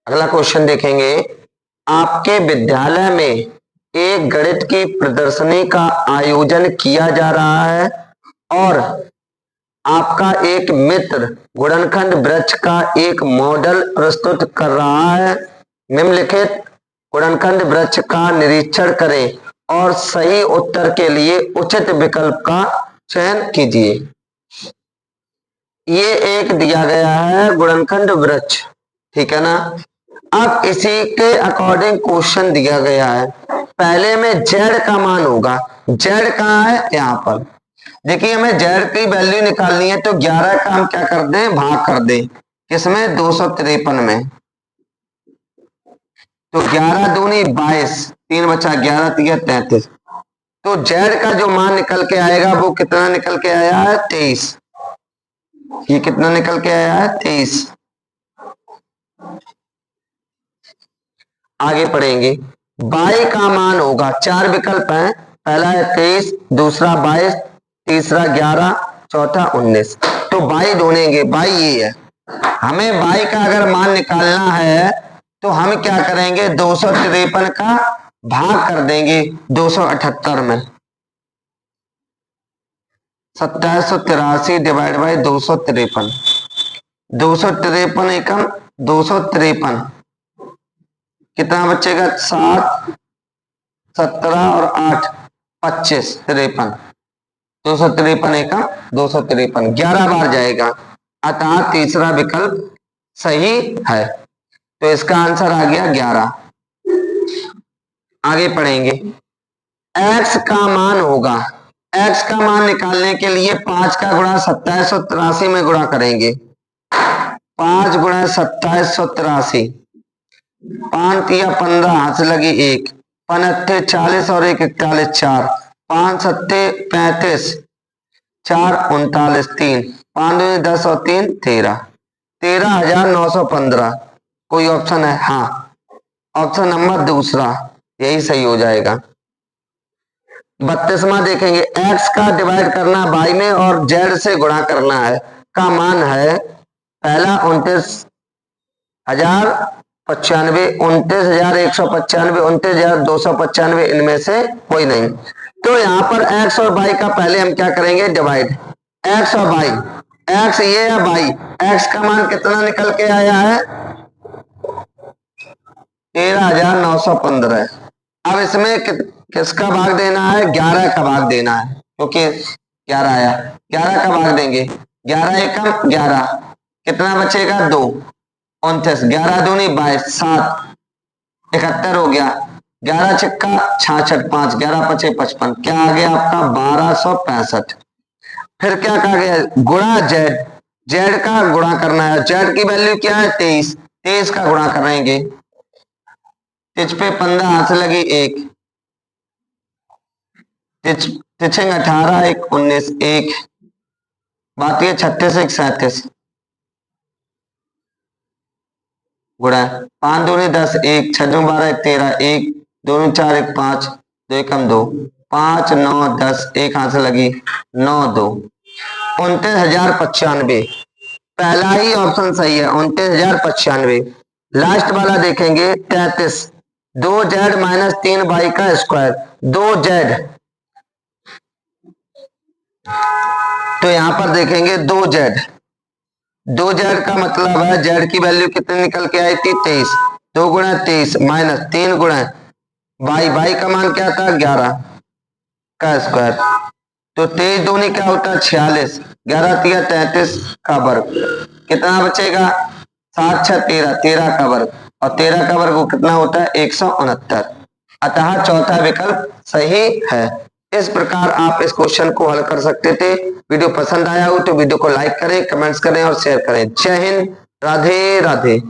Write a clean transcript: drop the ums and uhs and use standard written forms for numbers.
अगला क्वेश्चन देखेंगे, आपके विद्यालय में एक गणित की प्रदर्शनी का आयोजन किया जा रहा है और आपका एक मित्र गुणनखंड वृक्ष का एक मॉडल प्रस्तुत कर रहा है। निम्नलिखित गुणनखंड वृक्ष का निरीक्षण करें और सही उत्तर के लिए उचित विकल्प का चयन कीजिए। ये एक दिया गया है गुणनखंड वृक्ष, ठीक है ना। अब इसी के अकॉर्डिंग क्वेश्चन दिया गया है। पहले में z का मान होगा, z कहाँ है, यहाँ पर देखिए, हमें z की वैल्यू निकालनी है तो 11 का हम क्या कर दें, भाग कर दें, किसमें, 253 में। तो 11 दूनी 22, 3 बचा 11 तिया 33। तो z का जो मान निकल के आएगा वो कितना निकल के आया है, 23। ये कितना निकल के आया है, 23। आगे पढ़ेंगे, y का मान होगा, 4 विकल्प हैं, पहला है 23, दूसरा 22, तीसरा 11, चौथा 19। तो y ढूंढेंगे, y ये है। हमें y का अगर मान निकालना है तो हम क्या करेंगे, 253 का भाग कर देंगे 278 में। 2783 डिवाइड बाई 253, 253 एकम 253, कितना बचेगा, 7, 17 और 8, 25, 53, 253 एकम 253, 11 बार जाएगा, अतः तीसरा विकल्प सही है। तो इसका आंसर आ गया 11। आगे पढ़ेंगे, x का मान होगा, x का मान निकालने के लिए 5 का गुणा 2783 में गुणा करेंगे। 5 गुणा 2783, 5 तिया 15, हाथ से लगी 1, 5 40 और 1 41, 4, 5 सत्ते 35, 4 39, 3, 5 दूनी 10 और 3 13, 13,915। कोई ऑप्शन है, हाँ, ऑप्शन नंबर दूसरा यही सही हो जाएगा। 32वां देखेंगे, x का डिवाइड करना y में और z से गुणा करना है, का मान है, पहला 29,095, 29,195, 29,295, इनमें से कोई नहीं। तो यहाँ पर x और y का पहले हम क्या करेंगे, डिवाइड, x और y, x ये है, y, x का मान कितना निकल के आया है, 13,915। अब इसमें किसका भाग देना है, 11 का भाग देना है, क्योंकि 11 आया, 11 का भाग देंगे, 11 एकम 11, कितना बचेगा, 2, 29, 11 दूनी 22, 7, 71 हो गया, 11 छक्का 66, 5, 11 पचे 55, क्या आ गया आपका, 1265। फिर क्या कहा गया, गुणा z, z का गुणा करना है, z की वैल्यू क्या है, 23, 23 का गुणा करेंगे, 3 पे 15, हाथ से लगी 1, 3 18, 1 19, 1 बाकी है 36, 1 37, गुणा 5 दूनी 10, 1 6 12, 1 13, 1 2 4, 1 5, 2 एकम 2, 5 9 10, 1 हाथ से लगी 9 2, 29,095। पहला ही ऑप्शन सही है, 29,095। लास्ट वाला देखेंगे, 33, 2z माइनस 3y का स्क्वायर, 2z, तो यहां पर देखेंगे 2z, 2z का मतलब है z की वैल्यू कितनी निकल के आई थी, 23, 2 गुणा 23 माइनस 3 गुणा y का मान क्या था, 11 का स्क्वायर, तो 23 दूनी क्या होता है, 46, 11 तिया 33 का वर्ग, कितना बचेगा, 7 6 13, 13 का वर्ग, और 13 का वर्ग कितना होता है, 169। अतः चौथा विकल्प सही है। इस प्रकार आप इस क्वेश्चन को हल कर सकते थे। वीडियो पसंद आया हो तो वीडियो को लाइक करें, कमेंट्स करें और शेयर करें। जय हिंद, राधे राधे।